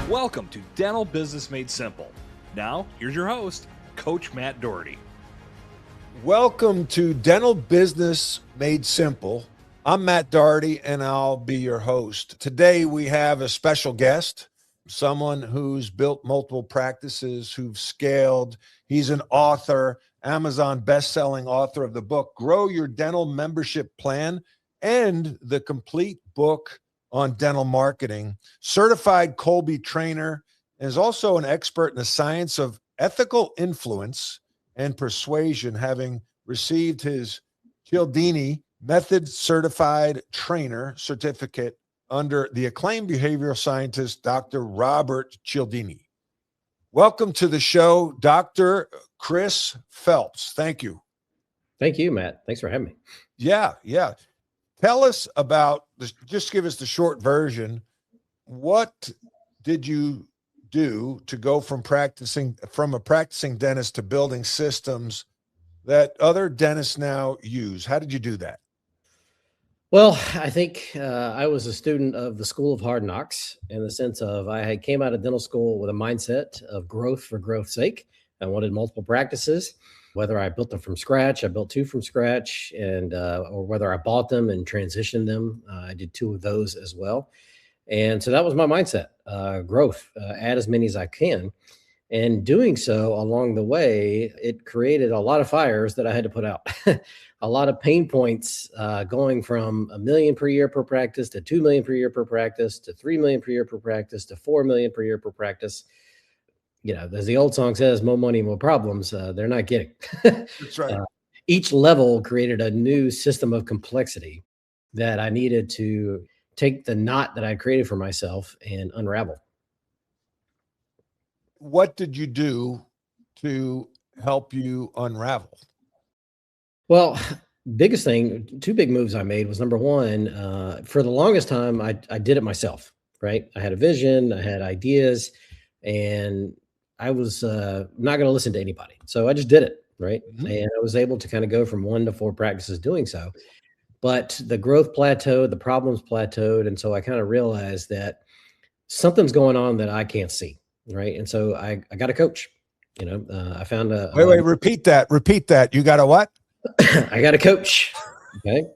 Welcome to Dental Business Made Simple. Now, here's your host, Coach Matt Doherty. Welcome to Dental Business Made Simple. I'm Matt Doherty, and I'll be your host. Today, we have a special guest, someone who's built multiple practices, who've scaled. He's an author, Amazon best-selling author of the book, Grow Your Dental Membership Plan, and the complete book on dental marketing, certified Colby trainer, and is also an expert in the science of ethical influence and persuasion, having received his Cialdini Method Certified Trainer certificate under the acclaimed behavioral scientist, Dr. Robert Cialdini. Welcome to the show, Dr. Chris Phelps. Thank you. Thank you, Matt. Thanks for having me. Yeah. Tell us about this, just give us the short version. What did you do to go from a practicing dentist to building systems that other dentists now use? How did you do that? Well, I think I was a student of the School of Hard Knocks in the sense of I came out of dental school with a mindset of growth for growth's sake. I wanted multiple practices. Whether I built them from scratch, I built two from scratch, and or whether I bought them and transitioned them, I did two of those as well. And so that was my mindset: growth, add as many as I can. And doing so along the way, it created a lot of fires that I had to put out, a lot of pain points, going from $1 million per year per practice to $2 million per year per practice to $3 million per year per practice to $4 million per year per practice. You know, as the old song says, more money, more problems. They're not getting. That's right. Each level created a new system of complexity that I needed to take the knot that I created for myself and unravel. What did you do to help you unravel? Well, biggest thing, two big moves I made was number one, for the longest time, I did it myself, right? I had a vision, I had ideas, and I was not going to listen to anybody. So I just did it, right? Mm-hmm. And I was able to kind of go from 1 to 4 practices doing so. But the growth plateaued, the problems plateaued. And so I kind of realized that something's going on that I can't see, right? And so I got a coach. I found Wait, repeat that. You got a what? I got a coach. Okay.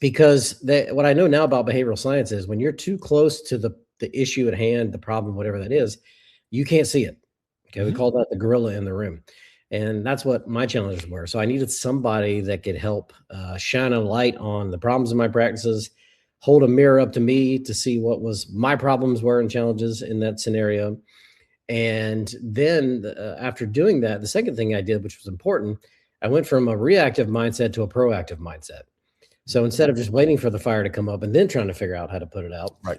Because what I know now about behavioral science is when you're too close to the issue at hand, the problem, whatever that is, you can't see it. Okay. We call that the gorilla in the room. And that's what my challenges were. So I needed somebody that could help shine a light on the problems in my practices, hold a mirror up to me to see what was my problems were and challenges in that scenario. And then after doing that, the second thing I did, which was important, I went from a reactive mindset to a proactive mindset. So instead of just waiting for the fire to come up and then trying to figure out how to put it out, right,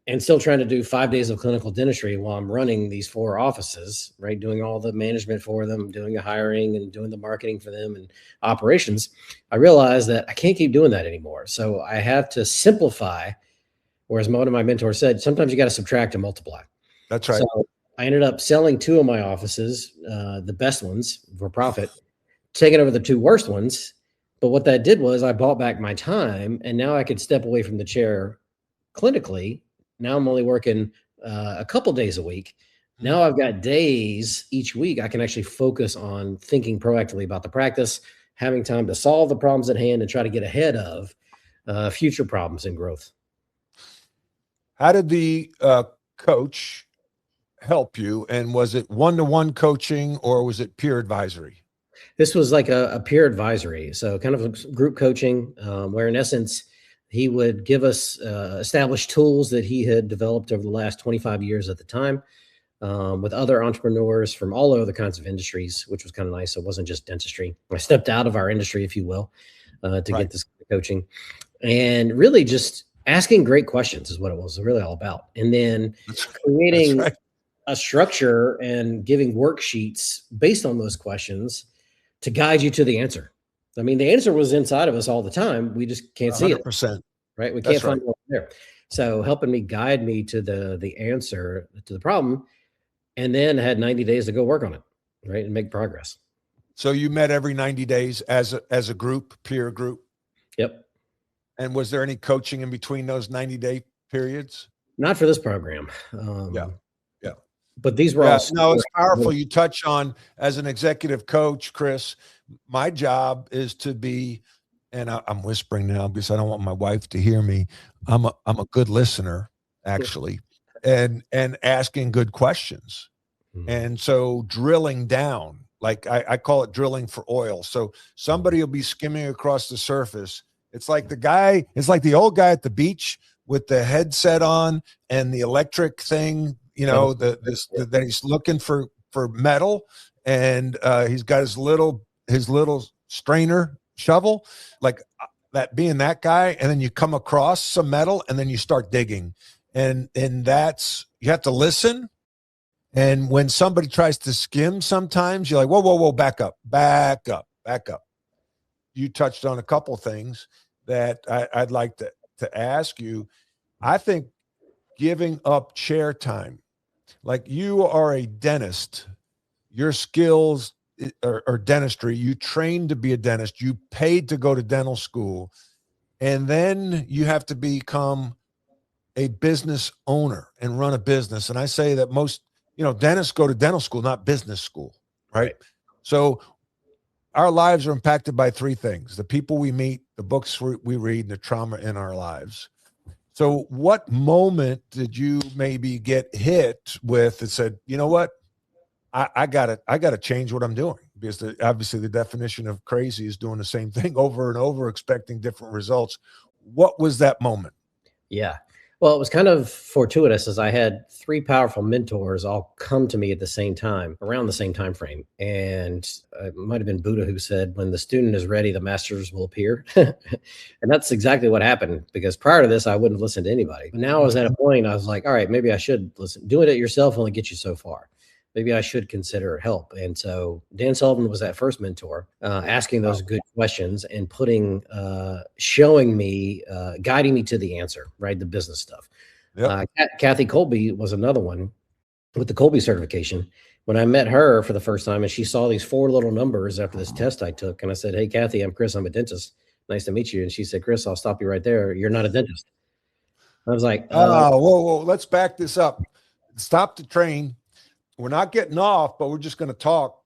and still trying to do 5 days of clinical dentistry while I'm running these 4 offices, right, doing all the management for them, doing the hiring and doing the marketing for them and operations, I realized that I can't keep doing that anymore. So I have to simplify, whereas one of my mentors said, sometimes you got to subtract and multiply. That's right. So I ended up selling 2 of my offices, the best ones for profit, taking over the 2 worst ones. But what that did was I bought back my time, and now I could step away from the chair clinically. Now I'm only working a couple days a week. Now I've got days each week I can actually focus on thinking proactively about the practice, having time to solve the problems at hand and try to get ahead of future problems and growth. How did the coach help you? And was it one-to-one coaching or was it peer advisory? This was like a peer advisory. So kind of group coaching, where in essence, he would give us established tools that he had developed over the last 25 years at the time, with other entrepreneurs from all other kinds of industries, which was kind of nice. So it wasn't just dentistry. I stepped out of our industry, if you will, to get this coaching, and really just asking great questions is what it was really all about. And then creating a structure and giving worksheets based on those questions to guide you to the answer. I mean, the answer was inside of us all the time. We just can't see it. 100%. Right? We can't find it there. So helping me guide me to the answer to the problem, and then I had 90 days to go work on it, right, and make progress. So you met every 90 days as a group, peer group? Yep. And was there any coaching in between those 90-day periods? Not for this program. Yeah. Yeah. But these were Yeah. all No, it's powerful. You touch on, as an executive coach, Chris, my job is to be, and I'm whispering now because I don't want my wife to hear me. I'm a good listener, actually, and asking good questions. And so drilling down, like I call it drilling for oil. So somebody will be skimming across the surface. It's like the old guy at the beach with the headset on and the electric thing, that he's looking for metal, and he's got his little strainer shovel, like that, being that guy. And then you come across some metal and then you start digging, and that's, you have to listen. And when somebody tries to skim, sometimes you're like, whoa, whoa, whoa, back up, back up, back up. You touched on a couple things that I'd like to ask you. I think giving up chair time, like, you are a dentist, your skills are dentistry. You trained to be a dentist. You paid to go to dental school. And then you have to become a business owner and run a business. And I say that most, dentists go to dental school, not business school, right? So our lives are impacted by three things: the people we meet, the books we read, and the trauma in our lives. So what moment did you maybe get hit with and said, you know what, I gotta change what I'm doing? Because obviously the definition of crazy is doing the same thing over and over, expecting different results. What was that moment? Yeah. Well, it was kind of fortuitous, as I had three powerful mentors all come to me at the same time, around the same time frame. And it might have been Buddha who said, when the student is ready, the masters will appear. And that's exactly what happened, because prior to this, I wouldn't have listened to anybody. But now I was at a point, I was like, all right, maybe I should listen. Doing it yourself only gets you so far. Maybe I should consider help. And so Dan Sullivan was that first mentor, asking those good questions and showing me, guiding me to the answer, right? The business stuff. Yep. Kathy Colby was another one with the Colby certification. When I met her for the first time and she saw these 4 little numbers after this test I took, and I said, "Hey, Kathy, I'm Chris. I'm a dentist. Nice to meet you." And she said, "Chris, I'll stop you right there. You're not a dentist." I was like, whoa, let's back this up. Stop the train. We're not getting off, but we're just going to talk.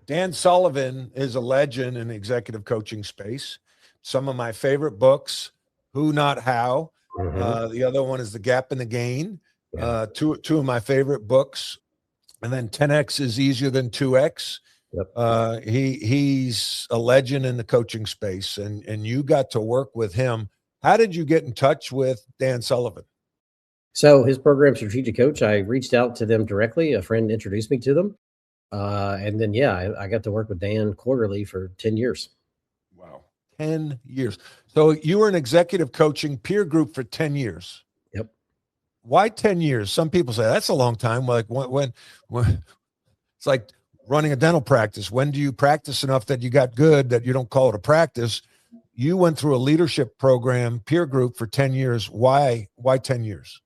Dan Sullivan is a legend in the executive coaching space. Some of my favorite books: Who Not How. The other one is The Gap and the Gain. Two of my favorite books. And then 10X is Easier Than 2X. Yep. He's a legend in the coaching space, and you got to work with him. How did you get in touch with Dan Sullivan? So his program, Strategic Coach, I reached out to them directly. A friend introduced me to them. And then, I got to work with Dan quarterly for 10 years. Wow. 10 years. So you were an executive coaching peer group for 10 years. Yep. Why 10 years? Some people say that's a long time. Like when it's like running a dental practice. When do you practice enough that you got good that you don't call it a practice? You went through a leadership program, peer group, for 10 years. Why 10 years?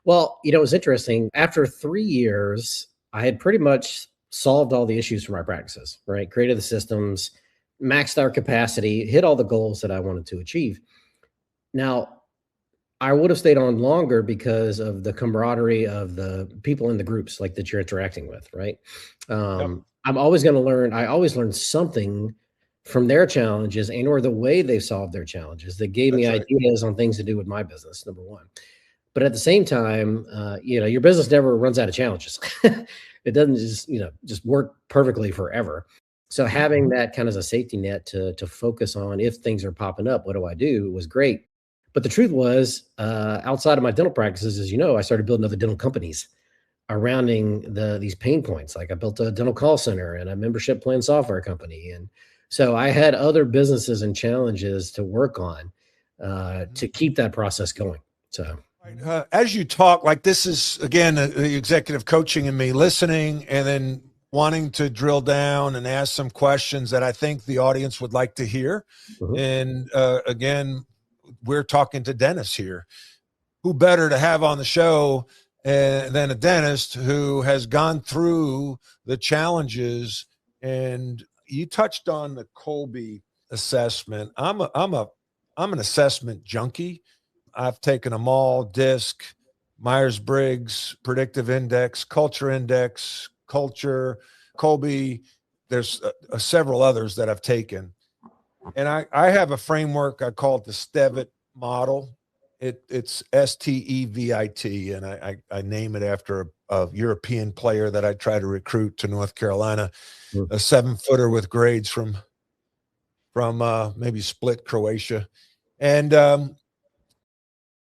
Well, it was interesting. After 3 years, I had pretty much solved all the issues for my practices, right? Created the systems, maxed our capacity, hit all the goals that I wanted to achieve. Now, I would have stayed on longer because of the camaraderie of the people in the groups, like, that you're interacting with, right? I'm always going to learn. I always learn something from their challenges or the way they solved their challenges that gave me ideas on things to do with my business, number one. But at the same time, your business never runs out of challenges. It doesn't just work perfectly forever. So having that kind of as a safety net to focus on, if things are popping up, what do I do, was great. But the truth was, outside of my dental practices, as you know, I started building other dental companies surrounding these pain points. Like, I built a dental call center and a membership plan software company. And so I had other businesses and challenges to work on to keep that process going. So as you talk, like, this is, again, the executive coaching in me, listening and then wanting to drill down and ask some questions that I think the audience would like to hear. And again, we're talking to dentists here. Who better to have on the show than a dentist who has gone through the challenges? And you touched on the Colby assessment. I'm an assessment junkie. I've taken them all: DISC, Myers-Briggs, Predictive Index, Culture Index, Culture, Colby. There's several others that I've taken. And I have a framework. I call it the STEVIT model. It's STEVIT, and I name it after a European player that I try to recruit to North Carolina, a 7-footer with grades from maybe Split, Croatia. And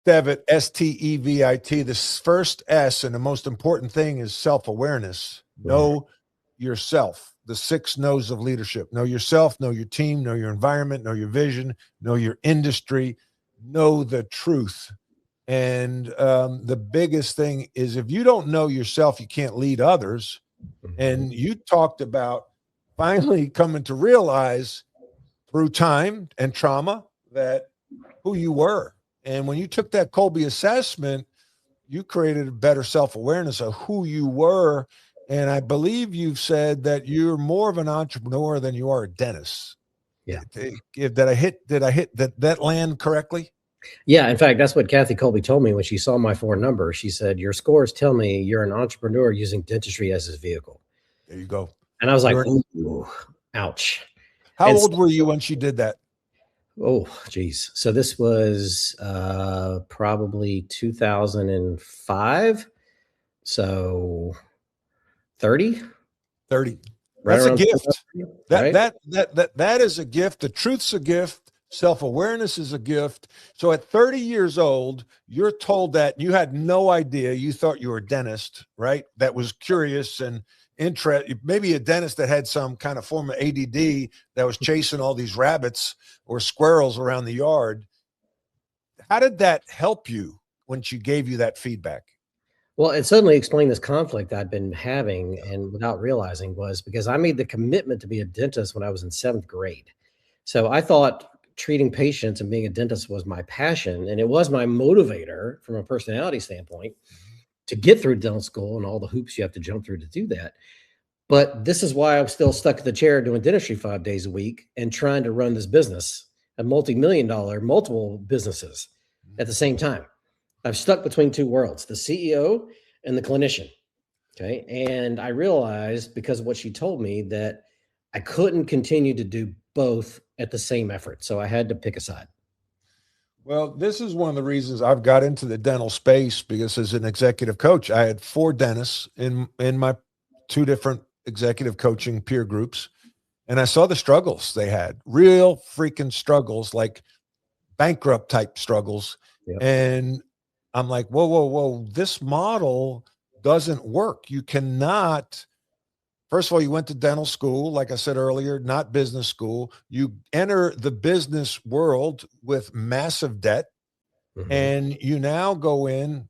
STEVIT, STEVIT, the first S and the most important thing is self-awareness. Know yourself. The 6 knows of leadership. Know yourself, know your team, know your environment, know your vision, know your industry, know the truth. And the biggest thing is, if you don't know yourself, you can't lead others. And you talked about finally coming to realize through time and trauma that who you were. And when you took that Colby assessment, you created a better self-awareness of who you were. And I believe you've said that you're more of an entrepreneur than you are a dentist. Yeah. Did I hit that land correctly? Yeah. In fact, that's what Kathy Colby told me when she saw my 4 numbers. She said, your scores tell me you're an entrepreneur using dentistry as his vehicle. There you go. And I was like, ooh, ouch. How old were you when she did that? Oh, geez. So this was probably 2005. So 30. That's a gift. That is a gift. The truth's a gift. Self-awareness is a gift. So at 30 years old, you're told that you had no idea. You thought you were a dentist, right? That was curious and maybe a dentist that had some kind of form of ADD that was chasing all these rabbits or squirrels around the yard. How did that help you when she gave you that feedback? Well, it suddenly explained this conflict I'd been having, and without realizing, was because I made the commitment to be a dentist when I was in 7th grade. So I thought treating patients and being a dentist was my passion, and it was my motivator from a personality standpoint to get through dental school and all the hoops you have to jump through to do that. But this is why I'm still stuck at the chair doing dentistry 5 days a week and trying to run this business, a multi-million-dollar, multiple businesses at the same time. I've stuck between 2 worlds, the CEO and the clinician. Okay. And I realized, because of what she told me, that I couldn't continue to do both at the same effort. So I had to pick a side. Well, this is one of the reasons I've got into the dental space, because as an executive coach, I had 4 dentists in my 2 different executive coaching peer groups. And I saw the struggles they had, real freaking struggles, like bankrupt type struggles. Yep. And I'm like, whoa, this model doesn't work. You cannot, first of all, you went to dental school, like I said earlier, not business school. You enter the business world with massive debt, and you now go in,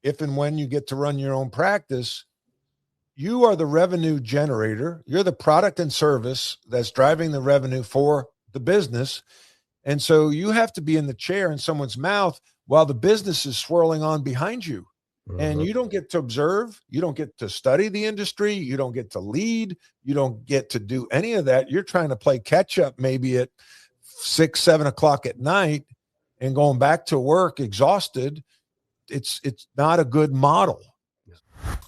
if and when you get to run your own practice, you are the revenue generator. You're the product and service that's driving the revenue for the business. And so you have to be in the chair in someone's mouth while the business is swirling on behind you. And you don't get to observe. You don't get to study the industry. You don't get to lead. You don't get to do any of that. You're trying to play catch up maybe at 6, 7 o'clock at night and going back to work exhausted. It's not a good model.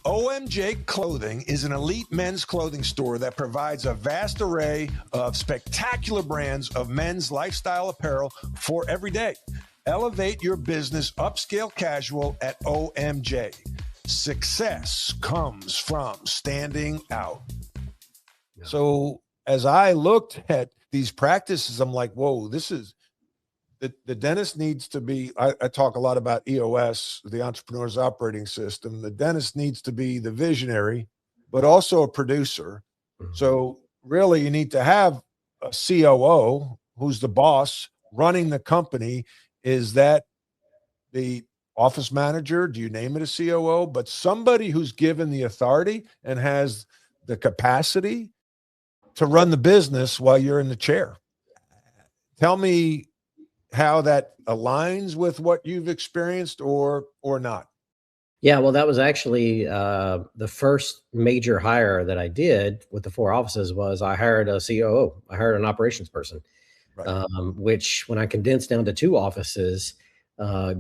OMJ Clothing is an elite men's clothing store that provides a vast array of spectacular brands of men's lifestyle apparel for every day. Elevate your business upscale casual at OMJ. Success comes from standing out. Yeah. So as I looked at these practices, I'm like, whoa, this is the dentist needs to be, I talk a lot about EOS, the entrepreneur's operating system. The dentist needs to be the visionary, but also a producer. So really you need to have a COO who's the boss running the company. Is that the office manager? Do you name it a COO? But somebody who's given the authority and has the capacity to run the business while you're in the chair. Tell me how that aligns with what you've experienced or not. Yeah, well, that was actually the first major hire that I did with the 4 offices. Was I hired a COO. I hired an operations person, right. Which when I condensed down to 2 offices,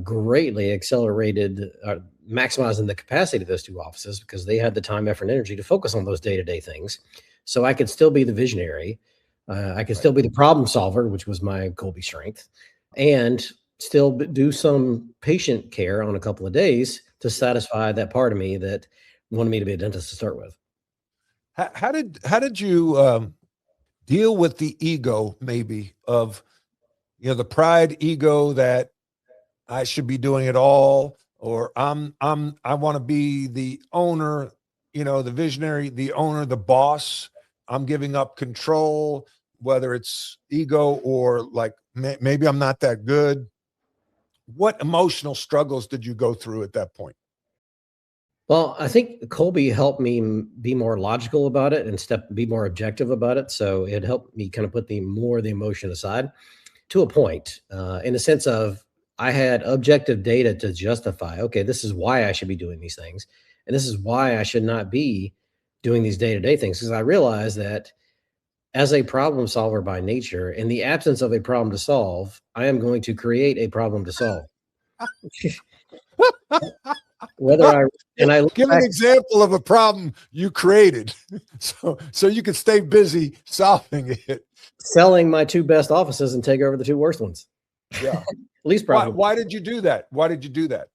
greatly accelerated, maximizing the capacity of those two offices because they had the time, effort, and energy to focus on those day-to-day things. So I could still be the visionary. I could still be the problem solver, which was my Colby strength, and still do some patient care on a couple of days to satisfy that part of me that wanted me to be a dentist to start with. How did you deal with the ego, maybe, of, the pride ego that I should be doing it all, or I want to be the owner, the visionary, the owner, the boss. I'm giving up control, whether it's ego or like maybe I'm not that good. What emotional struggles did you go through at that point? Well, I think Colby helped me be more logical about it and be more objective about it. So it helped me kind of put the emotion aside to a point, in the sense of I had objective data to justify, okay, this is why I should be doing these things. And this is why I should not be doing these day-to-day things. Because I realized that as a problem solver by nature, in the absence of a problem to solve, I am going to create a problem to solve. Whether I and I look Give an example of a problem you created, so you could stay busy solving it. selling my two best offices and take over the two worst ones. Yeah. Least profitable. Why did you do that? Why did you do that?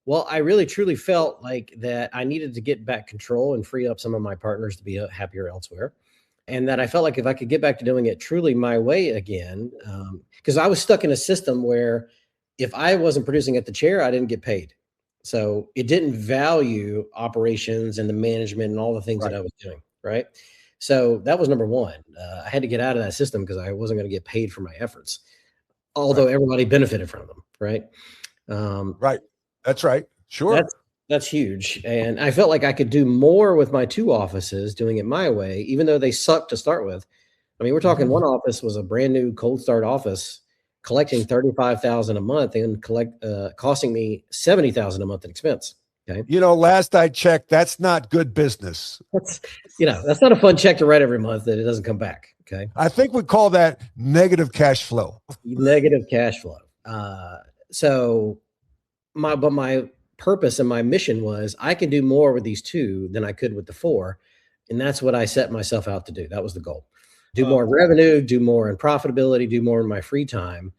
Well, I really truly felt like that I needed to get back control and free up some of my partners to be happier elsewhere. And that I felt like if I could get back to doing it truly my way again, because I was stuck in a system where if I wasn't producing at the chair, I didn't get paid. So it didn't value operations and the management and all the things that I was doing. Right. So that was number one. I had to get out of that system because I wasn't going to get paid for my efforts, although everybody benefited from them. Right. Right. That's right. Sure. That's huge. And I felt like I could do more with my two offices doing it my way, even though they sucked to start with. I mean, we're talking one office was a brand new cold start office collecting $35,000 a month and costing me $70,000 a month in expense. Okay. Last I checked, that's not good business. That's not a fun check to write every month that it doesn't come back. Okay. I think we call that negative cash flow. Negative cash flow. So my purpose and my mission was I can do more with these two than I could with the four. And that's what I set myself out to do. That was the goal. Do more in revenue, do more in profitability, do more in my free time.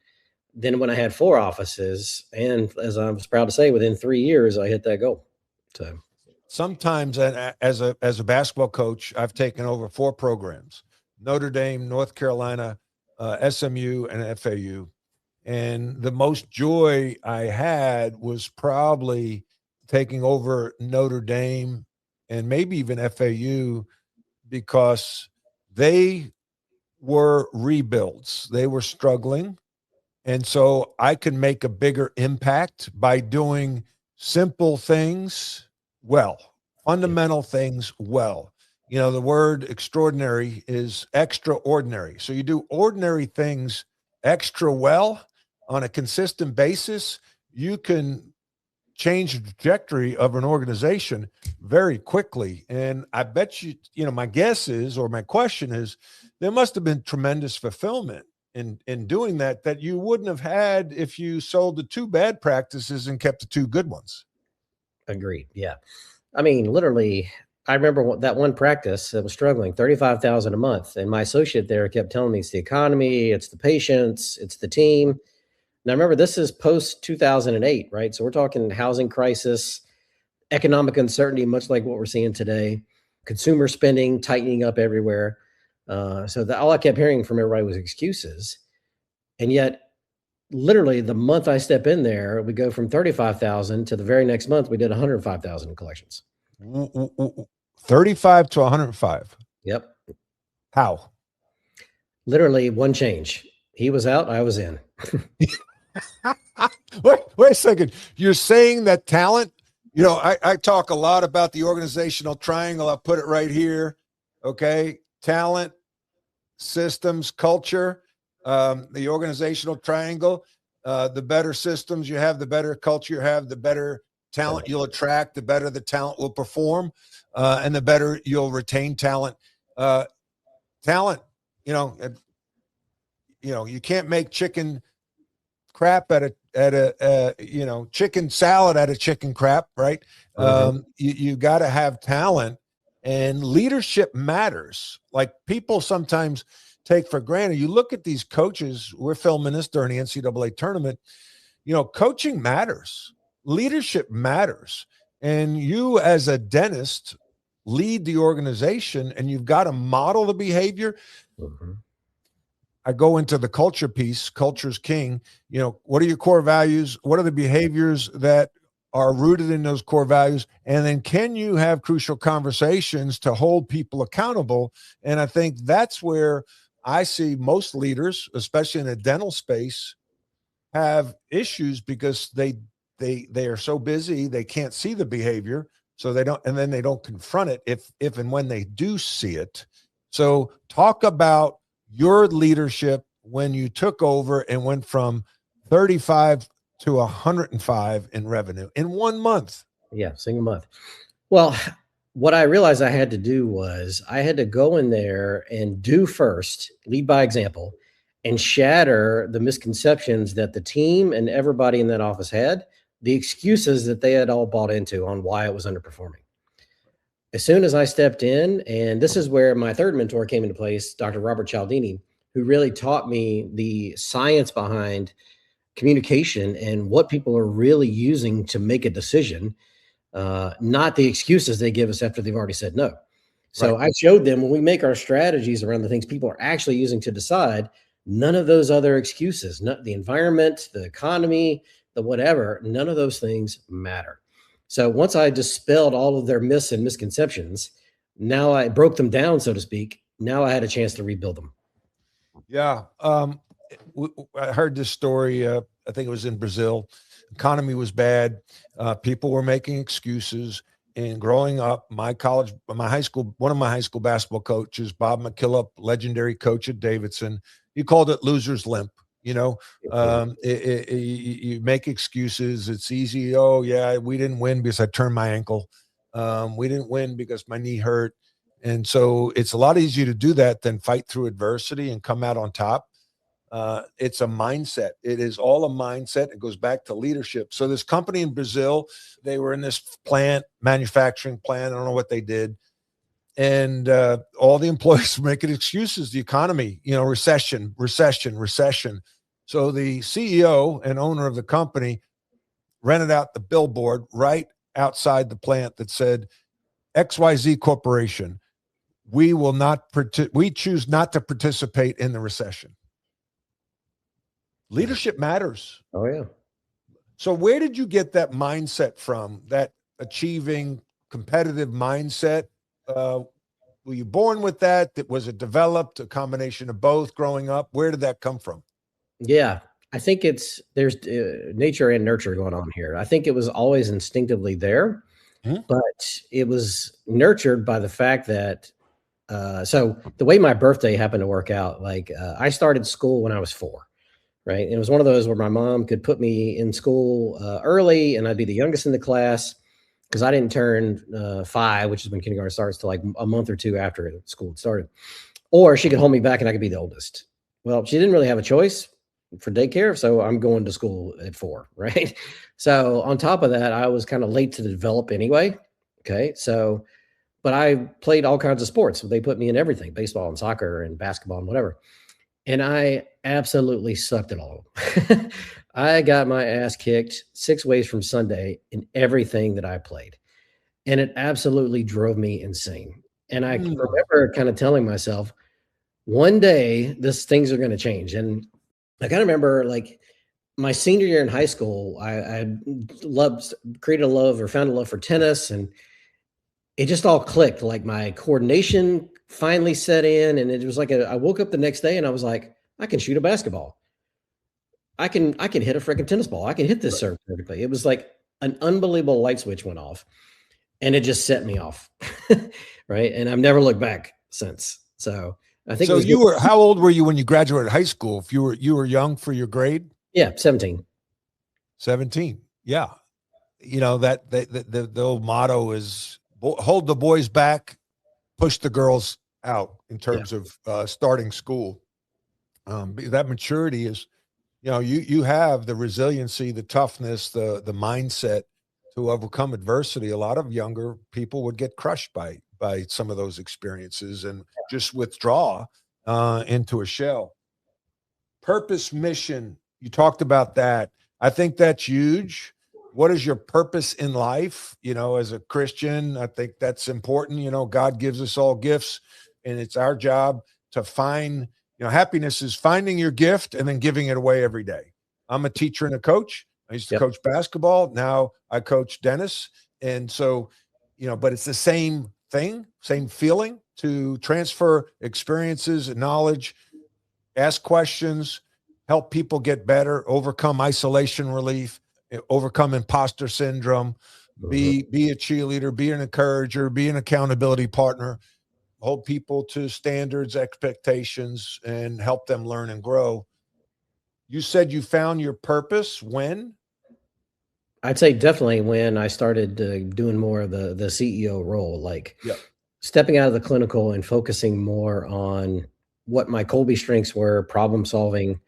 Then when I had four offices, and as I was proud to say, within 3 years, I hit that goal. So sometimes as a basketball coach, I've taken over 4 programs: Notre Dame, North Carolina, SMU, and FAU. And the most joy I had was probably taking over Notre Dame and maybe even FAU, because they were rebuilds. They were struggling. And so I can make a bigger impact by doing simple things well, fundamental things well. The word extraordinary is extraordinary. So you do ordinary things extra well on a consistent basis, you can change the trajectory of an organization very quickly. And I bet you, my guess is, or my question is, there must have been tremendous fulfillment in doing that you wouldn't have had if you sold the 2 bad practices and kept the 2 good ones. Agreed. Yeah. I mean, literally, I remember that one practice that was struggling, $35,000 a month. And my associate there kept telling me it's the economy, it's the patients, it's the team. Now, remember, this is post 2008, right? So we're talking housing crisis, economic uncertainty, much like what we're seeing today, consumer spending tightening up everywhere. So all I kept hearing from everybody was excuses. And yet, literally, the month I step in there, we go from 35,000 to the very next month, we did 105,000 in collections. 35 to 105. Yep. How? Literally one change. He was out, I was in. Wait a second. You're saying that talent, I talk a lot about the organizational triangle. I'll put it right here. Okay. Talent, systems, culture, the organizational triangle. The better systems you have, the better culture you have, the better talent you'll attract, the better the talent will perform, and the better you'll retain talent. Talent, you can't make chicken crap at a at a you know, chicken salad at a chicken crap, right? You got to have talent, and leadership matters. Like people sometimes take for granted. You look at these coaches, we're filming this during the NCAA tournament, you know, coaching matters, leadership matters. And you as a dentist lead the organization, and you've got to model the behavior. I go into the culture piece. Culture's king. You know, what are your core values? What are the behaviors that are rooted in those core values? And then can you have crucial conversations to hold people accountable? And I think that's where I see most leaders, especially in the dental space, have issues because they are so busy they can't see the behavior, so they don't, and then they don't confront it if and when they do see it. So talk about your leadership when you took over and went from 35 to 105 in revenue in 1 month. Yeah, single month. Well, what I realized I had to do was I had to go in there and do first, lead by example, and shatter the misconceptions that the team and everybody in that office had, the excuses that they had all bought into on why it was underperforming. As soon as I stepped in, and this is where my third mentor came into place, Dr. Robert Cialdini, who really taught me the science behind communication and what people are really using to make a decision, not the excuses they give us after they've already said no. So I showed them when we make our strategies around the things people are actually using to decide, none of those other excuses, not the environment, the economy, the whatever, none of those things matter. So once I dispelled all of their myths and misconceptions, now I broke them down, so to speak. Now I had a chance to rebuild them. Yeah. I heard this story. I think it was in Brazil. Economy was bad. People were making excuses. And growing up, my high school, one of my high school basketball coaches, Bob McKillop, legendary coach at Davidson, he called it loser's limp. You know, you make excuses. It's easy. Oh yeah, we didn't win because I turned my ankle. We didn't win because my knee hurt. And so it's a lot easier to do that than fight through adversity and come out on top. It's a mindset. It is all a mindset. It goes back to leadership. So this company in Brazil, they were in this plant, manufacturing plant. I don't know what they did. And all the employees were making excuses. The economy, you know, recession. So the CEO and owner of the company rented out the billboard right outside the plant that said, XYZ Corporation, we choose not to participate in the recession. Leadership matters. Oh, yeah. So where did you get that mindset from, that achieving competitive mindset? Were you born with that? Was it developed, a combination of both growing up? Where did that come from? Yeah, I think there's nature and nurture going on here. I think it was always instinctively there, but it was nurtured by the fact that, so the way my birthday happened to work out, like I started school when I was 4. Right. And it was one of those where my mom could put me in school early and I'd be the youngest in the class because I didn't turn 5, which is when kindergarten starts, to like a month or 2 after school had started. Or she could hold me back and I could be the oldest. Well, she didn't really have a choice for daycare. So I'm going to school at 4. Right. So on top of that, I was kind of late to develop anyway. Okay. So, but I played all kinds of sports. They put me in everything, baseball and soccer and basketball and whatever. And I absolutely sucked at all. I got my ass kicked 6 ways from Sunday in everything that I played. And it absolutely drove me insane. And I remember kind of telling myself, one day things are going to change. And I kind of remember like my senior year in high school, I created a love or found a love for tennis. And it just all clicked. Like my coordination finally set in, and it was like I woke up the next day and I was like, I can shoot a basketball. I can hit a freaking tennis ball. I can hit this serve perfectly. It was like an unbelievable light switch went off, and it just set me off. Right, and I've never looked back since. So I think. So how old were you when you graduated high school? If you were young for your grade? Yeah, 17. 17. Yeah, you know that the old motto is hold the boys back, push the girls out in terms of starting school. That maturity is you have the resiliency, the toughness, the mindset to overcome adversity. A lot of younger people would get crushed by some of those experiences and just withdraw into a shell. Purpose, mission. You talked about that. I think that's huge. What is your purpose in life? As a Christian, I think that's important. God gives us all gifts, and it's our job to find, happiness is finding your gift and then giving it away every day. I'm a teacher and a coach. I used to coach basketball. Now I coach Dennis. And so, but it's the same thing, same feeling, to transfer experiences and knowledge, ask questions, help people get better, overcome isolation relief, overcome imposter syndrome, be a cheerleader, be an encourager, be an accountability partner, hold people to standards, expectations, and help them learn and grow. You said you found your purpose when? I'd say definitely when I started doing more of the CEO role, like Yep. stepping out of the clinical and focusing more on what my Colby strengths were: problem solving,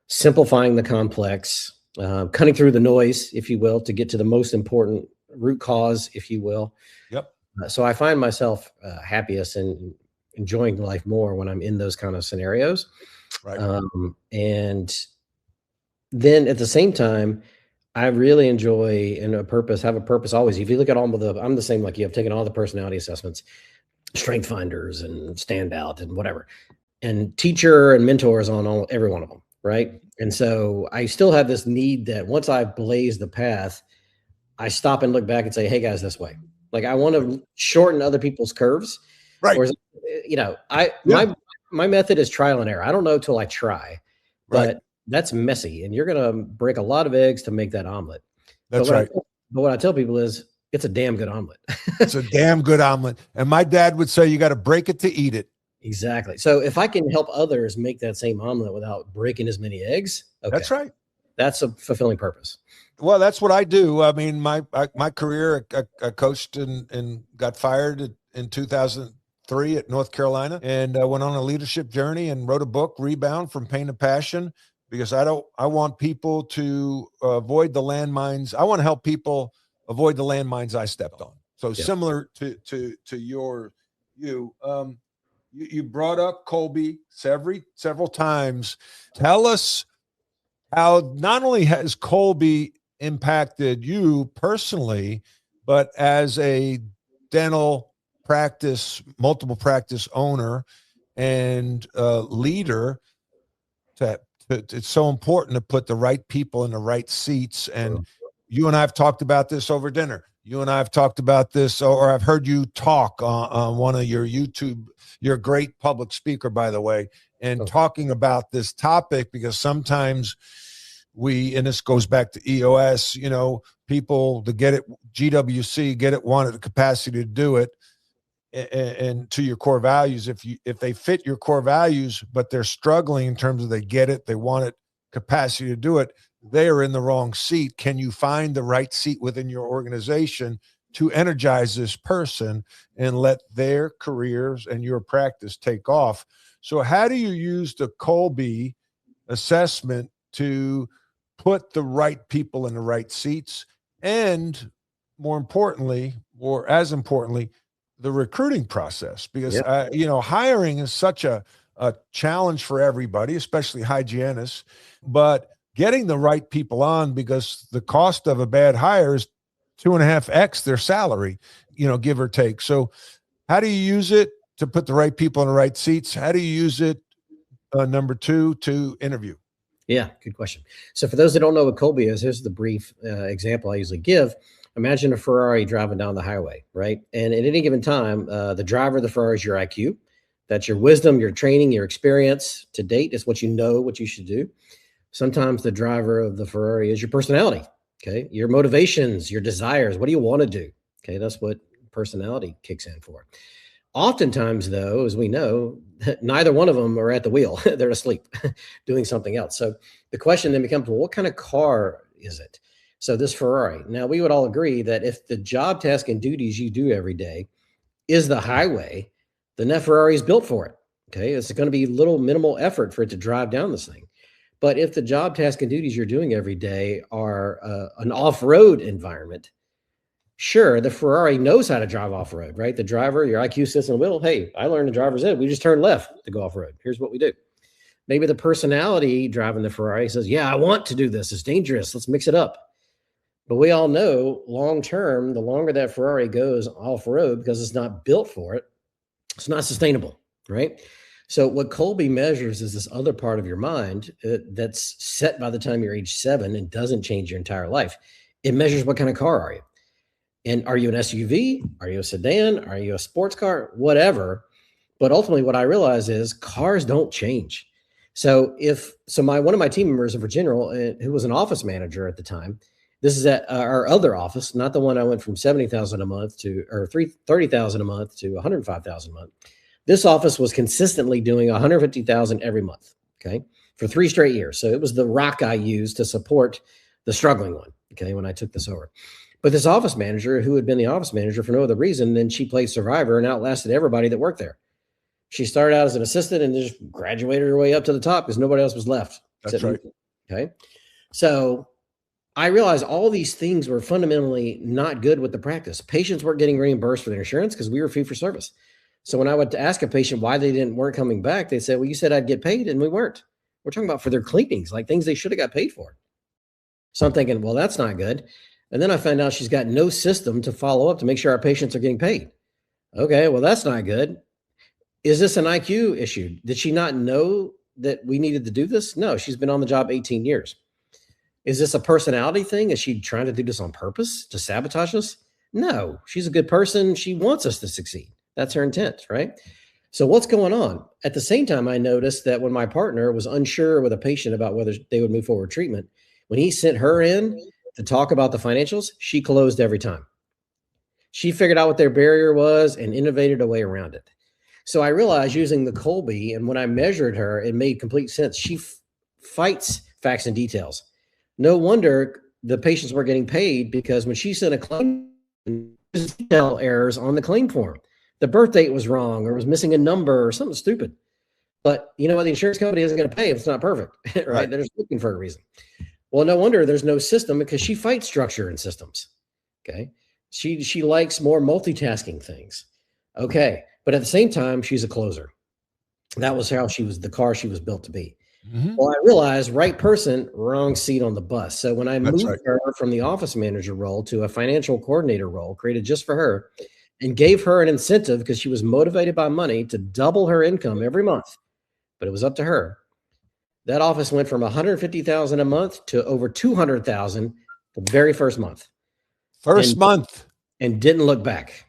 simplifying the complex, cutting through the noise, if you will, to get to the most important root cause, if you will. Yep. So I find myself happiest and enjoying life more when I'm in those kind of scenarios. Right. And then at the same time, I really enjoy have a purpose always. If you look at I'm the same like you. I've taken all the personality assessments, strength finders and standout and whatever, and teacher and mentors on every one of them. Right. And so I still have this need that once I've blazed the path, I stop and look back and say, hey guys, this way. Like I want to shorten other people's curves. Right. Or, my method is trial and error. I don't know till I try, but that's messy, and you're going to break a lot of eggs to make that omelet. That's but right. But what I tell people is it's a damn good omelet. It's a damn good omelet. And my dad would say, you got to break it to eat it. Exactly. So if I can help others make that same omelet without breaking as many eggs, okay, that's right. That's a fulfilling purpose. Well, that's what I do. I mean, my career, I coached and got fired in 2003 at North Carolina, and went on a leadership journey and wrote a book, Rebound from Pain to Passion, because I want people to avoid the landmines. I want to help people avoid the landmines I stepped on. So similar to you brought up Colby several times. Tell us how not only has Colby impacted you personally, but as a dental practice, multiple practice owner and leader, it's so important to put the right people in the right seats. And you and I have talked about this over dinner. You and I have talked about this, or I've heard you talk on one of your YouTube. You're a great public speaker, by the way, and talking about this topic, because sometimes and this goes back to EOS, people to get it, GWC, get it, wanted the capacity to do it, and to your core values. If they fit your core values, but they're struggling in terms of they get it, they want it, capacity to do it, they are in the wrong seat. Can you find the right seat within your organization to energize this person and let their careers and your practice take off? So how do you use the Colby assessment to put the right people in the right seats? And more importantly, or as importantly, the recruiting process, because hiring is such a challenge for everybody, especially hygienists, but getting the right people on, because the cost of a bad hire is 2.5x their salary, give or take. So how do you use it to put the right people in the right seats? How do you use it, number two, to interview? Yeah, good question. So for those that don't know what Colby is, here's the brief example I usually give. Imagine a Ferrari driving down the highway, right? And at any given time, the driver of the Ferrari is your IQ. That's your wisdom, your training, your experience to date is what you know, what you should do. Sometimes the driver of the Ferrari is your personality, okay? Your motivations, your desires. What do you want to do? Okay, that's what personality kicks in for. Oftentimes, though, as we know, neither one of them are at the wheel. They're asleep doing something else. So the question then becomes, well, what kind of car is it? So this Ferrari. Now, we would all agree that if the job, task, and duties you do every day is the highway, then that Ferrari is built for it. Okay, it's going to be little minimal effort for it to drive down this thing. But if the job, task, and duties you're doing every day are an off-road environment, sure, the Ferrari knows how to drive off-road, right? The driver, your IQ sits in the wheel. Hey, I learned the driver's ed. We just turn left to go off-road. Here's what we do. Maybe the personality driving the Ferrari says, yeah, I want to do this. It's dangerous. Let's mix it up. But we all know long-term, the longer that Ferrari goes off-road, because it's not built for it, it's not sustainable, right? So what Colby measures is this other part of your mind that's set by the time you're age 7 and doesn't change your entire life. It measures what kind of car are you? And are you an SUV? Are you a sedan? Are you a sports car? Whatever. But ultimately what I realize is cars don't change. So one of my team members in Virginia, who was an office manager at the time, this is at our other office, not the one I went from $70,000 a month to, or $30,000 a month to $105,000 a month. This office was consistently doing $150,000 every month, okay, for 3 straight years. So it was the rock I used to support the struggling one, okay, when I took this over. But this office manager, who had been the office manager for no other reason than she played Survivor and outlasted everybody that worked there. She started out as an assistant and just graduated her way up to the top because nobody else was left. That's right. Okay. So I realized all these things were fundamentally not good with the practice. Patients weren't getting reimbursed for their insurance because we were fee for service. So when I would ask a patient why they weren't coming back, they said, well, you said I'd get paid, and we weren't. We're talking about for their cleanings, like things they should have got paid for. So I'm thinking, well, that's not good. And then I found out she's got no system to follow up to make sure our patients are getting paid. Okay, well, that's not good. Is this an IQ issue? Did she not know that we needed to do this? No, she's been on the job 18 years. Is this a personality thing? Is she trying to do this on purpose to sabotage us? No, she's a good person. She wants us to succeed. That's her intent, right? So what's going on? At the same time, I noticed that when my partner was unsure with a patient about whether they would move forward with treatment, when he sent her in to talk about the financials, she closed every time. She figured out what their barrier was and innovated a way around it. So I realized using the Colby, and when I measured her, it made complete sense. She fights facts and details. No wonder the patients were getting paid, because when she sent a claim, detail errors on the claim form. The birth date was wrong, or was missing a number, or something stupid. But you know what? The insurance company isn't going to pay if it's not perfect, right? They're just looking for a reason. Well, no wonder there's no system, because she fights structure and systems. Okay. She likes more multitasking things. Okay. But at the same time, she's a closer. That was how the car she was built to be. Mm-hmm. Well, I realized right person, wrong seat on the bus. So when I moved her from the office manager role to a financial coordinator role created just for her, and gave her an incentive because she was motivated by money to double her income every month, but it was up to her. That office went from $150,000 a month to over $200,000 the very first month. And didn't look back.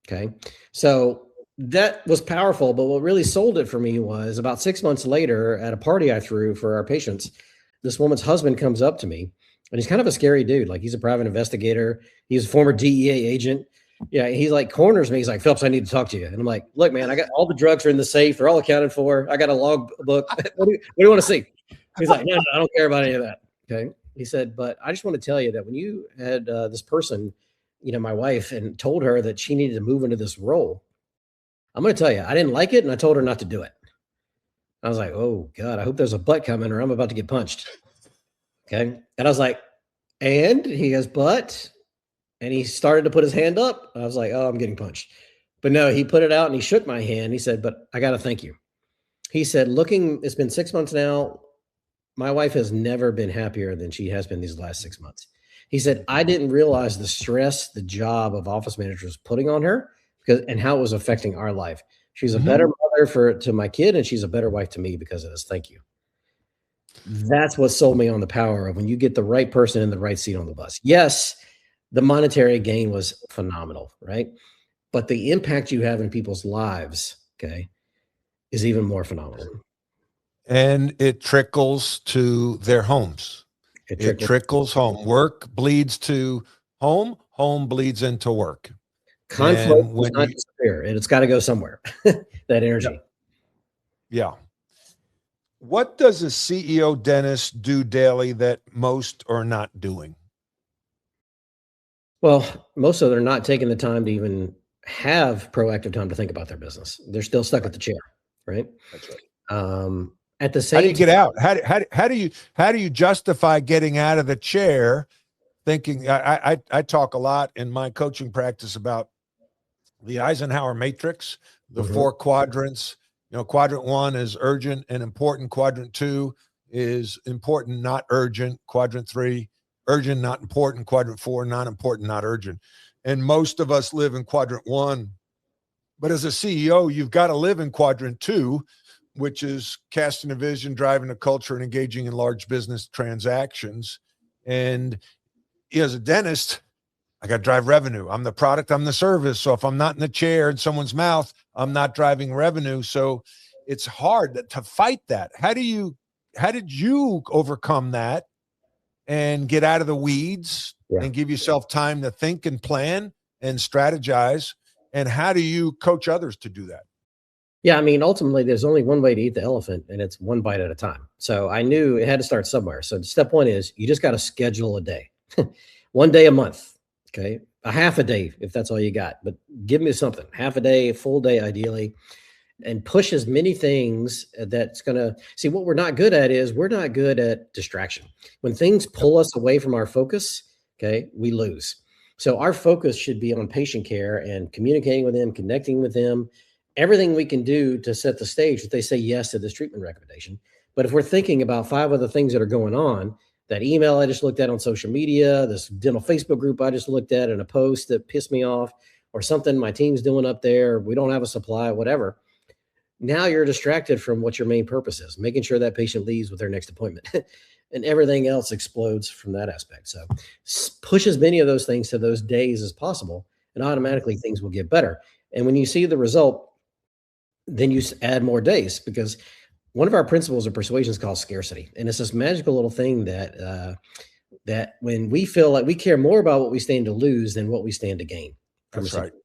Okay. So that was powerful. But what really sold it for me was about 6 months later at a party I threw for our patients, this woman's husband comes up to me, and he's kind of a scary dude. Like, he's a private investigator. He's a former DEA agent. Yeah. He's like, corners me. He's like, Phelps, I need to talk to you. And I'm like, look, man, I got all the drugs are in the safe. They're all accounted for. I got a log book. What do you want to see? He's like, no, I don't care about any of that. Okay. He said, but I just want to tell you that when you had this person, my wife, and told her that she needed to move into this role, I'm going to tell you, I didn't like it. And I told her not to do it. I was like, oh God, I hope there's a butt coming, or I'm about to get punched. Okay. And I was like, and he goes, but, and he started to put his hand up. I was like, oh, I'm getting punched. But no, he put it out and he shook my hand. He said, but I got to thank you. He said, it's been 6 months now. My wife has never been happier than she has been these last 6 months. He said, I didn't realize the stress the job of office manager was putting on her and how it was affecting our life. She's a better mother to my kid, and she's a better wife to me because of this. Thank you. That's what sold me on the power of when you get the right person in the right seat on the bus. Yes, the monetary gain was phenomenal, right? But the impact you have in people's lives, okay, is even more phenomenal. And it trickles to their homes. It trickles home. Work bleeds to home. Home bleeds into work. Conflict does not disappear, and it's got to go somewhere. That energy. Yeah. What does a CEO dentist do daily that most are not doing? Well, most of them are not taking the time to even have proactive time to think about their business. They're still stuck at the chair, right? That's right. At the How do same you get time, out? How do you justify getting out of the chair? Thinking, I talk a lot in my coaching practice about the Eisenhower matrix, the mhm, four quadrants. Quadrant one is urgent and important. Quadrant two is important, not urgent. Quadrant three, urgent, not important. Quadrant four, not important, not urgent. And most of us live in quadrant one. But as a CEO, you've got to live in quadrant two, which is casting a vision, driving a culture, and engaging in large business transactions. And as a dentist, I got to drive revenue. I'm the product, I'm the service. So if I'm not in the chair in someone's mouth, I'm not driving revenue. So it's hard to fight that. How did you overcome that and get out of the weeds yeah. and give yourself time to think and plan and strategize? And how do you coach others to do that? Yeah, I mean, ultimately, there's only one way to eat the elephant, and it's one bite at a time. So I knew it had to start somewhere. So step one is you just got to schedule a day, one day a month. Okay. A half a day, if that's all you got, but give me something, half a day, a full day, ideally, and push as many things that's going to see. What we're not good at is we're not good at distraction. When things pull us away from our focus, okay, we lose. So our focus should be on patient care and communicating with them, connecting with them, everything we can do to set the stage that they say yes to this treatment recommendation. But if we're thinking about five other things that are going on, that email I just looked at on social media, this dental Facebook group I just looked at, and a post that pissed me off, or something my team's doing up there, we don't have a supply, whatever. Now you're distracted from what your main purpose is, making sure that patient leaves with their next appointment. And everything else explodes from that aspect. So push as many of those things to those days as possible, and automatically things will get better. And when you see the result, then you add more days, because one of our principles of persuasion is called scarcity, and it's this magical little thing that when we feel like we care more about what we stand to lose than what we stand to gain from a That's right. situation.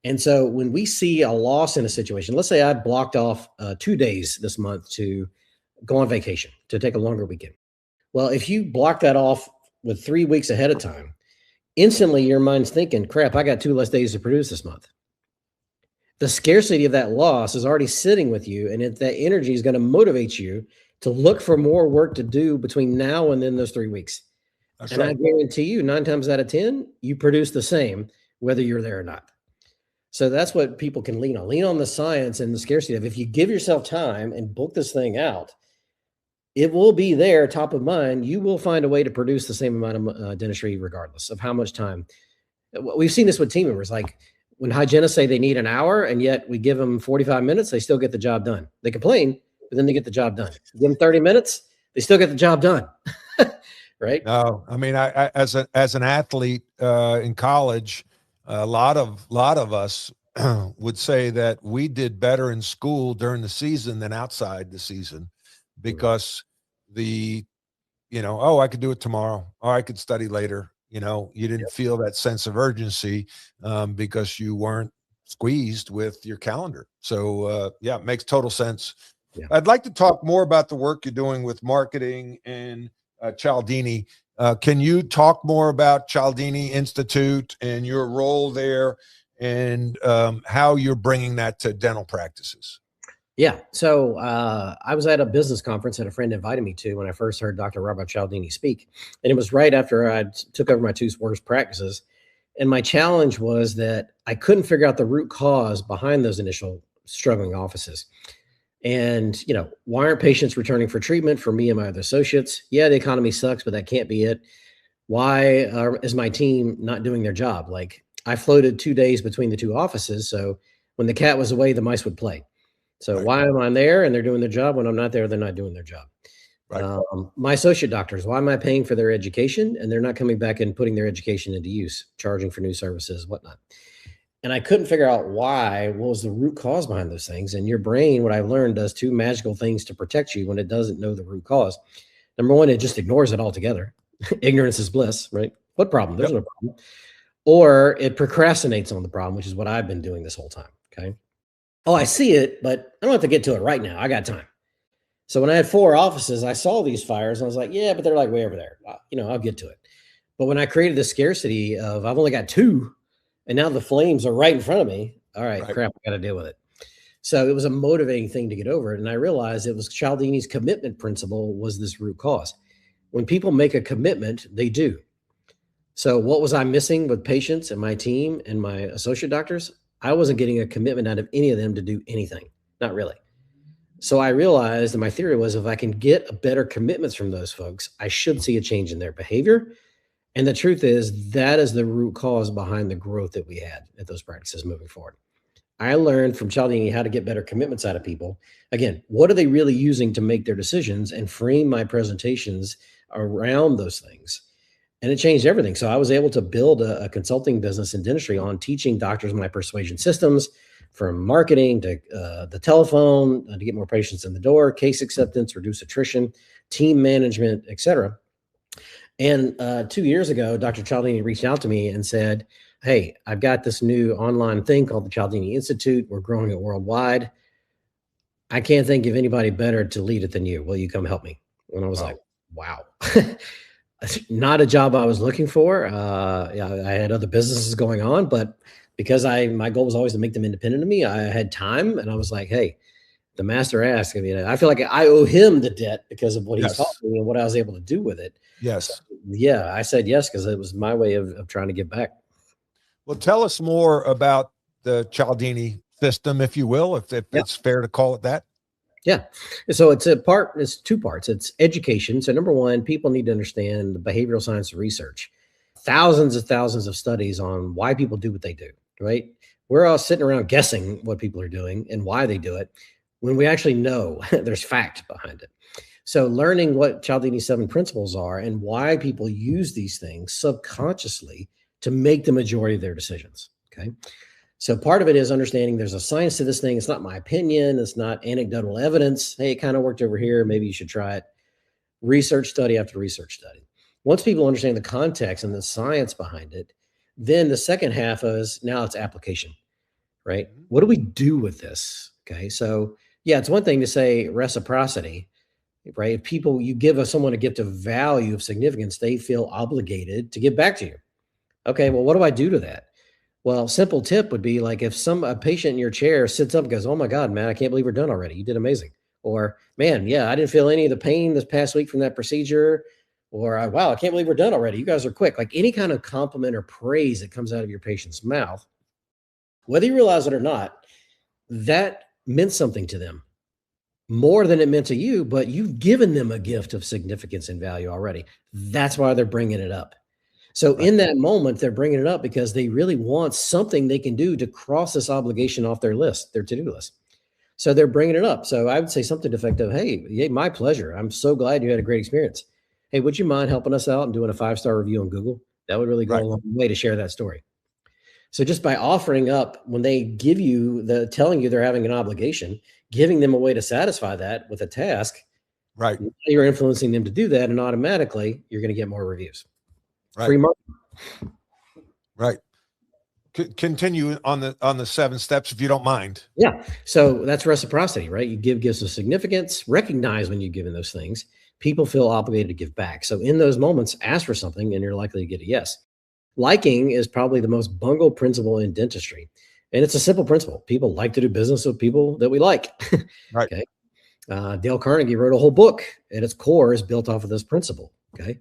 And so when we see a loss in a situation, let's say I blocked off 2 days this month to go on vacation, to take a longer weekend. Well, if you block that off with 3 weeks ahead of time, instantly your mind's thinking, crap, I got 2 less days to produce this month. The scarcity of that loss is already sitting with you, and that energy is going to motivate you to look for more work to do between now and then those 3 weeks. That's And I right. guarantee you, 9 times out of 10, you produce the same, whether you're there or not. So that's what people can lean on. Lean on the science and the scarcity of, if you give yourself time and book this thing out, it will be there, top of mind. You will find a way to produce the same amount of dentistry, regardless of how much time. We've seen this with team members. Like when hygienists say they need an hour, and yet we give them 45 minutes, they still get the job done. They complain, but then they get the job done. Give them 30 minutes, they still get the job done. Right? No, I mean, I as an athlete in college, a lot of us would say that we did better in school during the season than outside the season, because the oh, I could do it tomorrow, or I could study later. You didn't feel that sense of urgency because you weren't squeezed with your calendar. So yeah, it makes total sense. Yeah. I'd like to talk more about the work you're doing with marketing and Cialdini. Can you talk more about Cialdini Institute and your role there, and how you're bringing that to dental practices? Yeah. So I was at a business conference that a friend invited me to when I first heard Dr. Robert Cialdini speak. And it was right after I took over my two worst practices. And my challenge was that I couldn't figure out the root cause behind those initial struggling offices. And, why aren't patients returning for treatment for me and my other associates? Yeah, the economy sucks, but that can't be it. Why is my team not doing their job? Like, I floated 2 days between the two offices. So when the cat was away, the mice would play. So Right. why am I there and they're doing their job? When I'm not there, they're not doing their job. Right. My associate doctors, why am I paying for their education and they're not coming back and putting their education into use, charging for new services, whatnot? And I couldn't figure out what was the root cause behind those things. And your brain, what I've learned, does two magical things to protect you when it doesn't know the root cause. Number one, it just ignores it altogether. Ignorance is bliss, right? What problem? There's no problem. Or it procrastinates on the problem, which is what I've been doing this whole time. Okay. Oh, I see it, but I don't have to get to it right now. I got time. So when I had 4 offices, I saw these fires and I was like, yeah, but they're like way over there. I'll get to it. But when I created the scarcity of I've only got 2 and now the flames are right in front of me. All right, crap, I got to deal with it. So it was a motivating thing to get over it. And I realized it was Cialdini's commitment principle was this root cause. When people make a commitment, they do. So what was I missing with patients and my team and my associate doctors? I wasn't getting a commitment out of any of them to do anything. Not really. So I realized, and my theory was, if I can get better commitments from those folks, I should see a change in their behavior. And the truth is, that is the root cause behind the growth that we had at those practices moving forward. I learned from Cialdini how to get better commitments out of people. Again, what are they really using to make their decisions, and frame my presentations around those things. And it changed everything. So I was able to build a consulting business in dentistry on teaching doctors my persuasion systems, from marketing to the telephone to get more patients in the door, case acceptance, reduce attrition, team management, et cetera. And 2 years ago, Dr. Cialdini reached out to me and said, hey, I've got this new online thing called the Cialdini Institute. We're growing it worldwide. I can't think of anybody better to lead it than you. Will you come help me? And I was like, wow. Not a job I was looking for. Yeah, I had other businesses going on, but because my goal was always to make them independent of me, I had time, and I was like, hey, the master asked. I mean, I feel like I owe him the debt because of what he's taught me and what I was able to do with it. Yes. So, yeah, I said yes because it was my way of trying to give back. Well, tell us more about the Cialdini system, if you will, if it's fair to call it that. Yeah. So it's two parts. It's education. So number one, people need to understand the behavioral science research. Thousands of studies on why people do what they do, right? We're all sitting around guessing what people are doing and why they do it, when we actually know there's fact behind it. So learning what Cialdini's 7 principles are and why people use these things subconsciously to make the majority of their decisions. Okay. So part of it is understanding there's a science to this thing. It's not my opinion. It's not anecdotal evidence. Hey, it kind of worked over here. Maybe you should try it. Research study after research study. Once people understand the context and the science behind it, then the second half is now it's application, right? What do we do with this? Okay. So yeah, it's one thing to say reciprocity, right? If you give someone a gift of value, of significance, they feel obligated to give back to you. Okay. Well, what do I do to that? Well, simple tip would be like if a patient in your chair sits up and goes, oh my God, man, I can't believe we're done already. You did amazing. Or man, yeah, I didn't feel any of the pain this past week from that procedure. Or wow, I can't believe we're done already. You guys are quick. Like any kind of compliment or praise that comes out of your patient's mouth, whether you realize it or not, that meant something to them more than it meant to you, but you've given them a gift of significance and value already. That's why they're bringing it up. So in that moment, they're bringing it up because they really want something they can do to cross this obligation off their list, their to-do list. So they're bringing it up. So I would say something effective. Hey, my pleasure. I'm so glad you had a great experience. Hey, would you mind helping us out and doing a 5-star review on Google? That would really go a long way to share that story. So just by offering up, when they give you telling you they're having an obligation, giving them a way to satisfy that with a task, right? You're influencing them to do that, and automatically you're going to get more reviews. Right. Free marketing. Right. Continue on the 7 steps if you don't mind. Yeah. So that's reciprocity, right? You give gifts of significance, recognize when you've given those things. People feel obligated to give back. So in those moments, ask for something and you're likely to get a yes. Liking is probably the most bungled principle in dentistry. And it's a simple principle. People like to do business with people that we like. Right. Okay. Dale Carnegie wrote a whole book at its core is built off of this principle. Okay.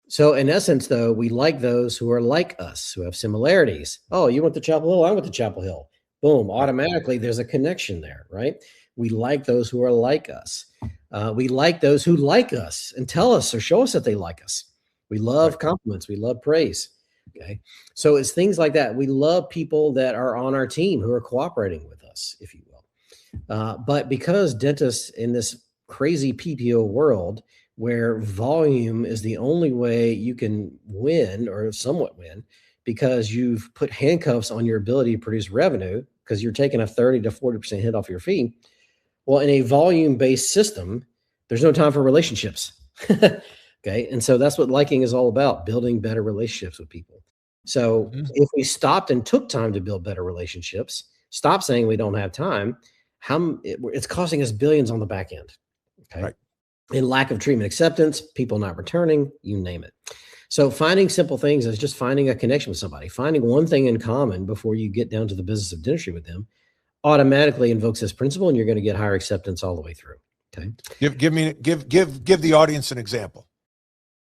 So in essence, though, we like those who are like us, who have similarities. Oh, you went to Chapel Hill. I went to Chapel Hill. Boom. Automatically, there's a connection there, right? We like those who are like us. We like those who like us and tell us or show us that they like us. We love compliments. We love praise. Okay. So it's things like that. We love people that are on our team who are cooperating with us, if you will. But because dentists in this crazy PPO world, where volume is the only way you can win or somewhat win, because you've put handcuffs on your ability to produce revenue because you're taking a 30 to 40% hit off your fee. Well, in a volume-based system, there's no time for relationships. Okay. And so that's what liking is all about, building better relationships with people. So if we stopped and took time to build better relationships, stop saying we don't have time, it's costing us billions on the back end. Okay. Right. In lack of treatment acceptance, people not returning, you name it. So finding simple things is just finding a connection with somebody, finding one thing in common before you get down to the business of dentistry with them automatically invokes this principle, and you're going to get higher acceptance all the way through. Okay. Give the audience an example.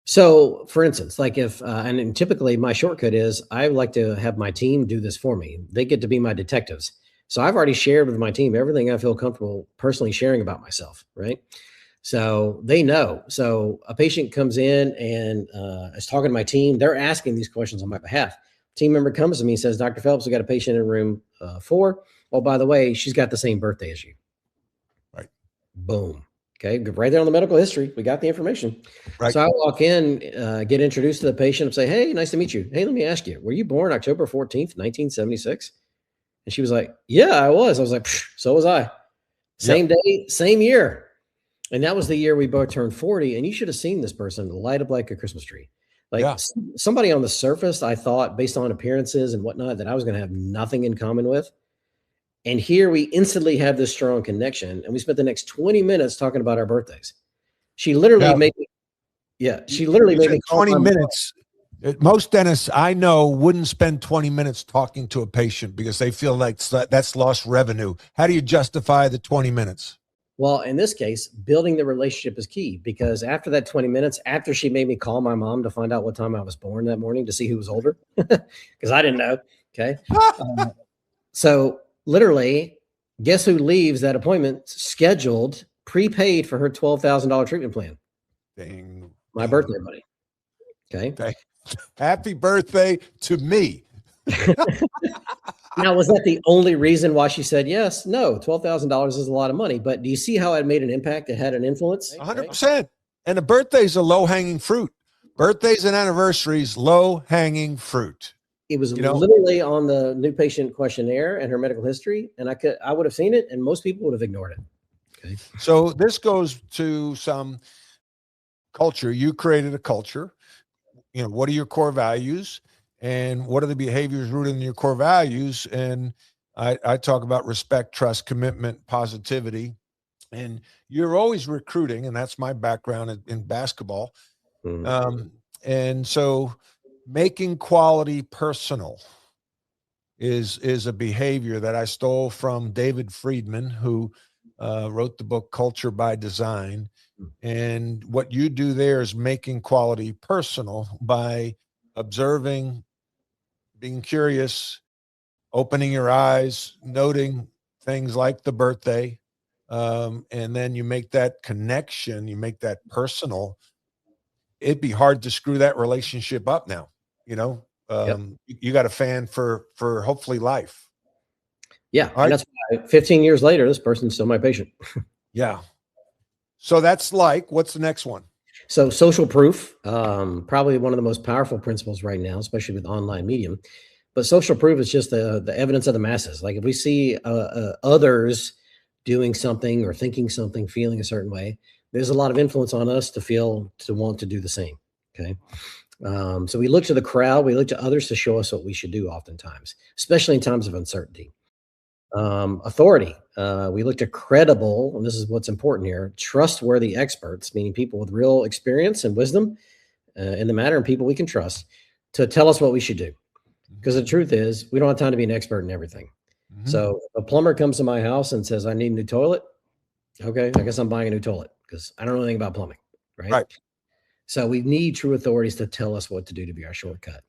So for instance, like if, and typically my shortcut is I like to have my team do this for me. They get to be my detectives. So I've already shared with my team everything I feel comfortable personally sharing about myself, right? So they know. So a patient comes in and is talking to my team. They're asking these questions on my behalf. Team member comes to me and says, Dr. Phelps, we got a patient in room 4. Oh, by the way, she's got the same birthday as you. Right. Boom. Okay. Right there on the medical history. We got the information. Right. So I walk in, get introduced to the patient and say, hey, nice to meet you. Hey, let me ask you, were you born October 14th, 1976? And she was like, yeah, I was. I was like, so was I. Same day, same year. And that was the year we both turned 40. And you should have seen this person light up like a Christmas tree. Like somebody on the surface, I thought based on appearances and whatnot, that I was going to have nothing in common with. And here we instantly have this strong connection. And we spent the next 20 minutes talking about our birthdays. She literally made me, she literally made me 20 minutes. Most dentists I know wouldn't spend 20 minutes talking to a patient because they feel like that's lost revenue. How do you justify the 20 minutes? Well, in this case, building the relationship is key, because after that 20 minutes, after she made me call my mom to find out what time I was born that morning to see who was older, because I didn't know. Okay. So literally, guess who leaves that appointment scheduled, prepaid for her $12,000 treatment plan? Dang. My birthday buddy. Okay. Happy birthday to me. Now, was that the only reason why she said yes? No, $12,000 is a lot of money, but do you see how it made an impact? It had an influence. 100%. And a birthday's a low-hanging fruit. Birthdays and anniversaries, low-hanging fruit. It was literally on the new patient questionnaire and her medical history, and I would have seen it, and most people would have ignored it. Okay. So this goes to some culture. You created a culture. What are your core values? And what are the behaviors rooted in your core values? And I talk about respect, trust, commitment, positivity. And you're always recruiting, and that's my background in basketball. And so making quality personal is a behavior that I stole from David Friedman, who wrote the book Culture by Design. And what you do there is making quality personal by observing, being curious, opening your eyes, noting things like the birthday, and then you make that connection, you make that personal. It'd be hard to screw that relationship up now. You got a fan for hopefully life. Yeah. And that's why 15 years later, this person's still my patient. Yeah. So that's what's the next one? So social proof, probably one of the most powerful principles right now, especially with online medium. But social proof is just the evidence of the masses. Like if we see others doing something or thinking something, feeling a certain way, there's a lot of influence on us to want to do the same. Okay. So we look to the crowd, we look to others to show us what we should do oftentimes, especially in times of uncertainty. Authority. We look to credible, and this is what's important here, trustworthy experts, meaning people with real experience and wisdom in the matter, and people we can trust to tell us what we should do. Because the truth is, we don't have time to be an expert in everything. So if a plumber comes to my house and says, I need a new toilet. Okay, I guess I'm buying a new toilet because I don't know anything about plumbing, right? So we need true authorities to tell us what to do to be our shortcut.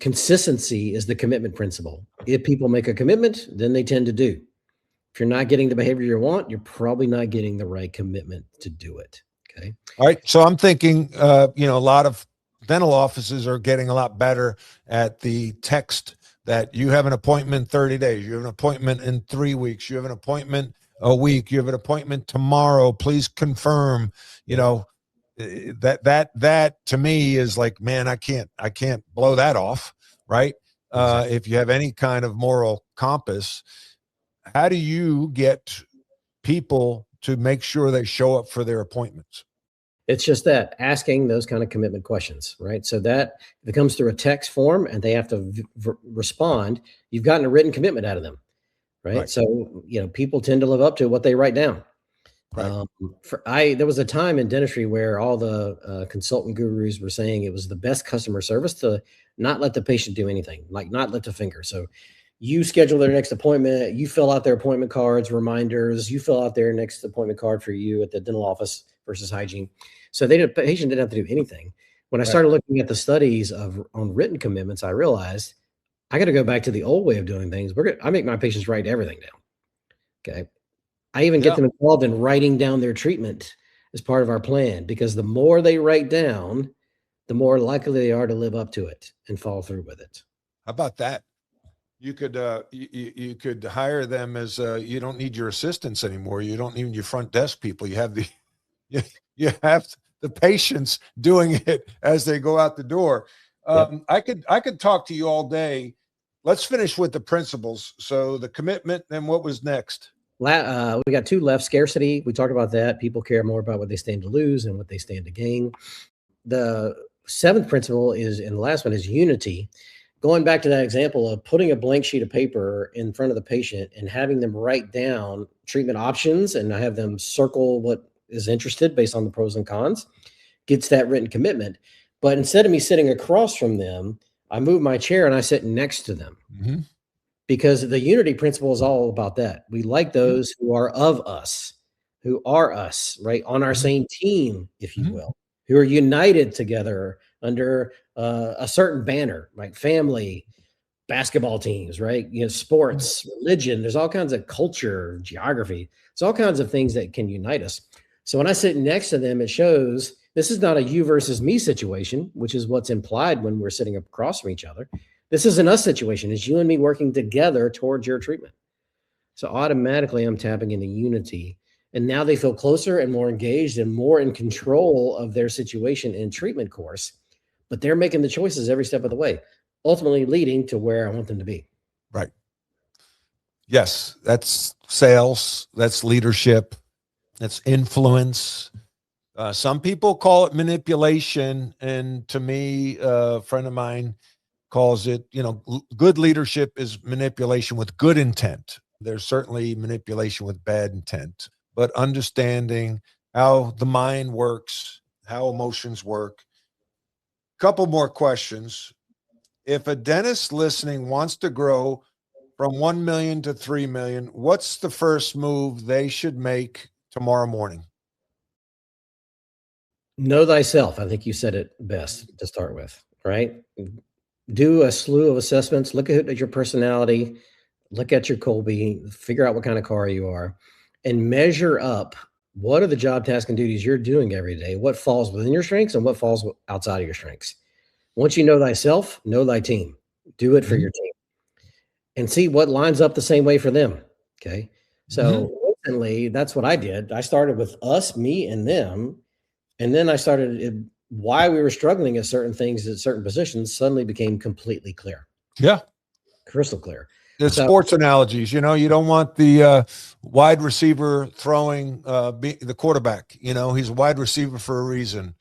Consistency is the commitment principle. If people make a commitment, then they tend to do. If you're not getting the behavior you want, you're probably not getting the right commitment to do it. Okay. All right. So I'm thinking, a lot of dental offices are getting a lot better at the text that you have an appointment 30 days. You have an appointment in 3 weeks. You have an appointment a week. You have an appointment tomorrow. Please confirm, that to me is like, man, I can't blow that off. Right. Exactly. If you have any kind of moral compass, how do you get people to make sure they show up for their appointments? It's just that asking those kind of commitment questions, right? So that if it comes through a text form and they have to respond, you've gotten a written commitment out of them, right? So, people tend to live up to what they write down. Right. There was a time in dentistry where all the consultant gurus were saying it was the best customer service to not let the patient do anything, like not lift a finger. So You schedule their next appointment. You fill out their appointment cards, reminders. You fill out their next appointment card for you at the dental office versus hygiene. So the patient didn't have to do anything. When I started looking at the studies on written commitments, I realized I got to go back to the old way of doing things. I make my patients write everything down. Okay. I even get them involved in writing down their treatment as part of our plan, because the more they write down, the more likely they are to live up to it and follow through with it. How about that? You could you could hire them as you don't need your assistants anymore. You don't need your front desk people. You have you have the patients doing it as they go out the door. I could talk to you all day. Let's finish with the principles. So the commitment, then what was next? We got two left. Scarcity. We talked about that. People care more about what they stand to lose and what they stand to gain. The seventh principle is, and the last one is unity. Going back to that example of putting a blank sheet of paper in front of the patient and having them write down treatment options, and I have them circle what is interested based on the pros and cons, gets that written commitment. But instead of me sitting across from them, I move my chair and I sit next to them. Mm-hmm. Because the unity principle is all about that. We like those who are of us, who are us, right? On our same team, if you will, who are united together under a certain banner, right? Family, basketball teams, right? Sports, religion, there's all kinds of culture, geography. There's all kinds of things that can unite us. So when I sit next to them, it shows this is not a you versus me situation, which is what's implied when we're sitting across from each other. This is an us situation. It's you and me working together towards your treatment. So automatically I'm tapping into unity. And now they feel closer and more engaged and more in control of their situation and treatment course. But they're making the choices every step of the way, ultimately leading to where I want them to be. Right. Yes, that's sales. That's leadership. That's influence. Some people call it manipulation. And to me, a friend of mine calls it, good leadership is manipulation with good intent. There's certainly manipulation with bad intent, but understanding how the mind works, how emotions work. Couple more questions. If a dentist listening wants to grow from 1 million to 3 million, what's the first move they should make tomorrow morning? Know thyself. I think you said it best to start with, right? Do a slew of assessments. Look at your personality, look at your Colby, figure out what kind of car you are, and measure up what are the job tasks and duties you're doing every day, what falls within your strengths and what falls outside of your strengths. Once you know thyself, know thy team. Do it for your team and see what lines up the same way for them. Okay. So recently, that's what I did. I started with us, me, and them. And then I started why we were struggling at certain things at certain positions suddenly became completely clear. Yeah. Crystal clear. There's sports analogies. You don't want the wide receiver throwing the quarterback. He's a wide receiver for a reason.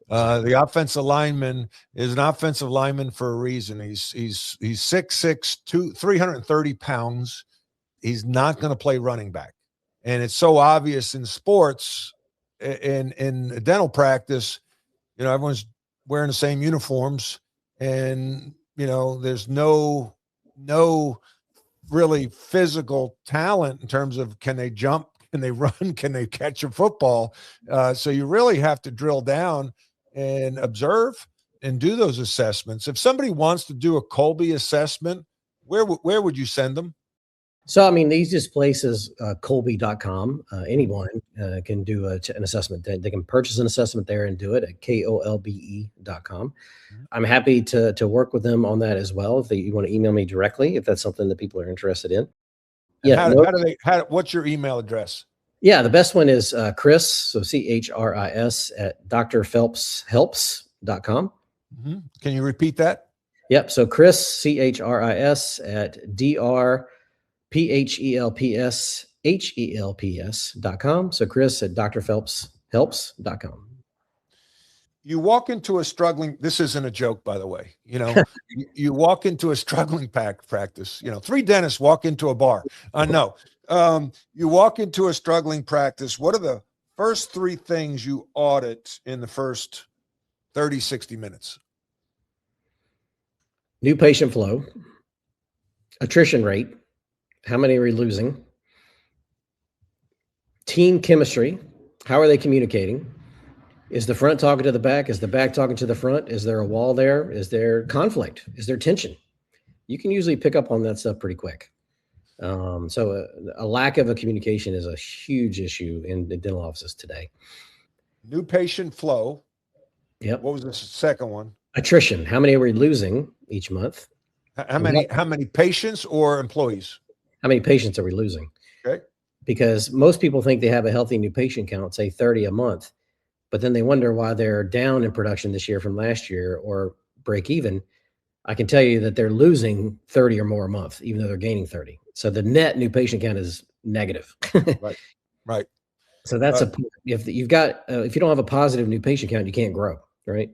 The offensive lineman is an offensive lineman for a reason. He's 6'6", 330 pounds. He's not going to play running back. And it's so obvious in sports, in dental practice, everyone's wearing the same uniforms, and there's no really physical talent in terms of can they jump, can they run, can they catch a football. So you really have to drill down and observe and do those assessments. If somebody wants to do a Colby assessment, where would you send them? So, the easiest place is Colby.com. Anyone can do an assessment. They can purchase an assessment there and do it at KOLBE.com. I'm happy to work with them on that as well. If you want to email me directly, if that's something that people are interested in. What's your email address? Yeah, the best one is Chris, so CHRIS at drphelpshelps.com. Can you repeat that? Yep. So Chris, CHRIS at drphelpshelps.com. So Chris at drphelpshelps.com. You walk into a struggling, this isn't a joke, by the way, you walk into a struggling practice, 3 dentists walk into a bar. No, you walk into a struggling practice. What are the first 3 things you audit in the first 30, 60 minutes? New patient flow, Attrition rate. How many are we losing? Team chemistry. How are they communicating? Is the front talking to the back? Is the back talking to the front? Is there a wall there? Is there conflict? Is there tension? You can usually pick up on that stuff pretty quick. So a lack of a communication is a huge issue in the dental offices today. New patient flow. Yep. What was the second one? Attrition. How many are we losing each month? How many patients or employees? How many patients are we losing? Okay. Because most people think they have a healthy new patient count, say 30 a month, but then they wonder why they're down in production this year from last year or break even. I can tell you that they're losing 30 or more a month, even though they're gaining 30. So the net new patient count is negative. Right. Right. So that's if you don't have a positive new patient count, you can't grow, right?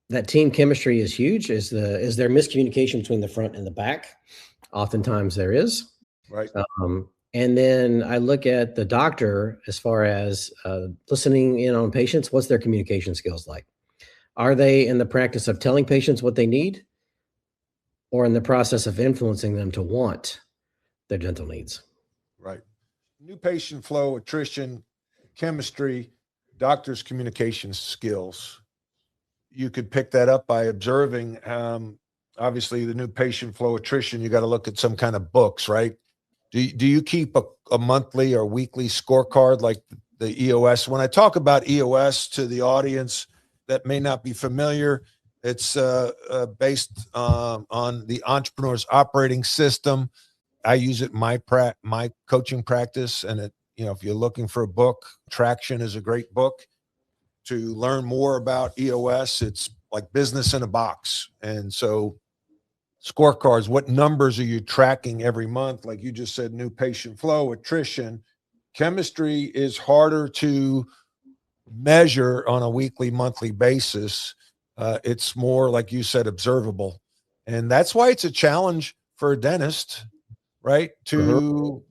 That team chemistry is huge. Is there miscommunication between the front and the back? Oftentimes there is. Right. And then I look at the doctor as far as listening in on patients. What's their communication skills like? Are they in the practice of telling patients what they need, or in the process of influencing them to want their dental needs? Right. New patient flow, attrition, chemistry, doctor's communication skills. You could pick that up by observing, obviously, the new patient flow, attrition. You got to look at some kind of books, right? Do you keep a monthly or weekly scorecard like the EOS? When I talk about EOS to the audience that may not be familiar, it's based on the entrepreneur's operating system. I use it in my coaching practice, and if you're looking for a book, Traction is a great book to learn more about EOS. It's like business in a box, and so scorecards. What numbers are you tracking every month? Like you just said, new patient flow, attrition, chemistry is harder to measure on a weekly, monthly basis. It's more, like you said, observable, and that's why it's a challenge for a dentist, right, to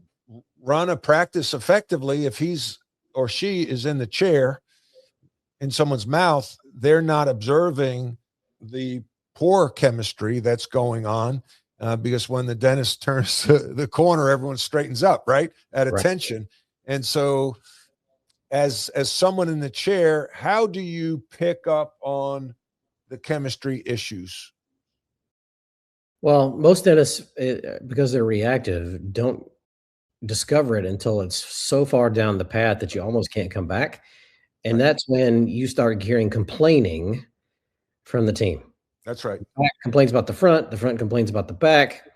run a practice effectively. If he's or she is in the chair in someone's mouth, they're not observing the poor chemistry that's going on, because when the dentist turns to the corner, everyone straightens up, right, at attention. And so as someone in the chair, how do you pick up on the chemistry issues? Well, most dentists, because they're reactive, don't discover it until it's so far down the path that you almost can't come back. And that's when you start hearing complaining from the team. That's right. The back complains about the front complains about the back.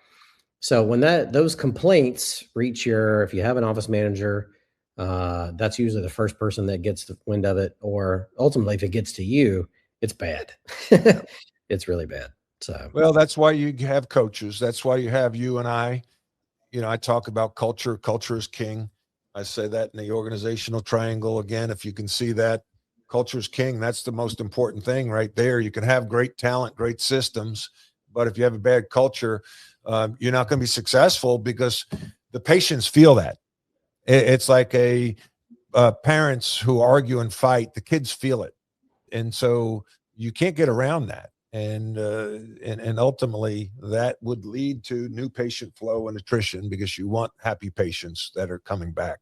So when those complaints reach if you have an office manager, that's usually the first person that gets the wind of it, or ultimately if it gets to you, it's bad. It's really bad. So, well, that's why you have coaches. That's why you have you and I. I talk about culture. Culture is king. I say that in the organizational triangle. Again, if you can see that, culture is king. That's the most important thing right there. You can have great talent, great systems, but if you have a bad culture, you're not going to be successful, because the patients feel that. It's like parents who argue and fight. The kids feel it, and so you can't get around that. And ultimately that would lead to new patient flow and attrition, because you want happy patients that are coming back.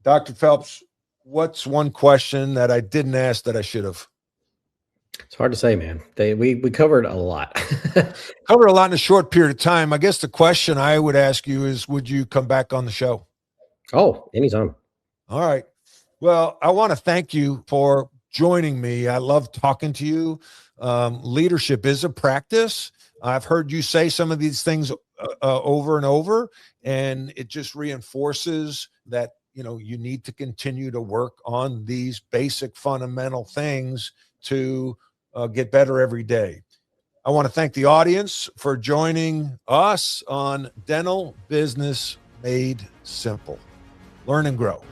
Dr. Phelps, what's one question that I didn't ask that I should have? It's hard to say, man. We covered a lot. Covered a lot in a short period of time. I guess the question I would ask you is, would you come back on the show? Oh, anytime. All right. Well, I want to thank you for joining me. I love talking to you. Leadership is a practice. I've heard you say some of these things over and over, and it just reinforces that, you need to continue to work on these basic fundamental things to get better every day. I want to thank the audience for joining us on Dental Business Made Simple. Learn and grow.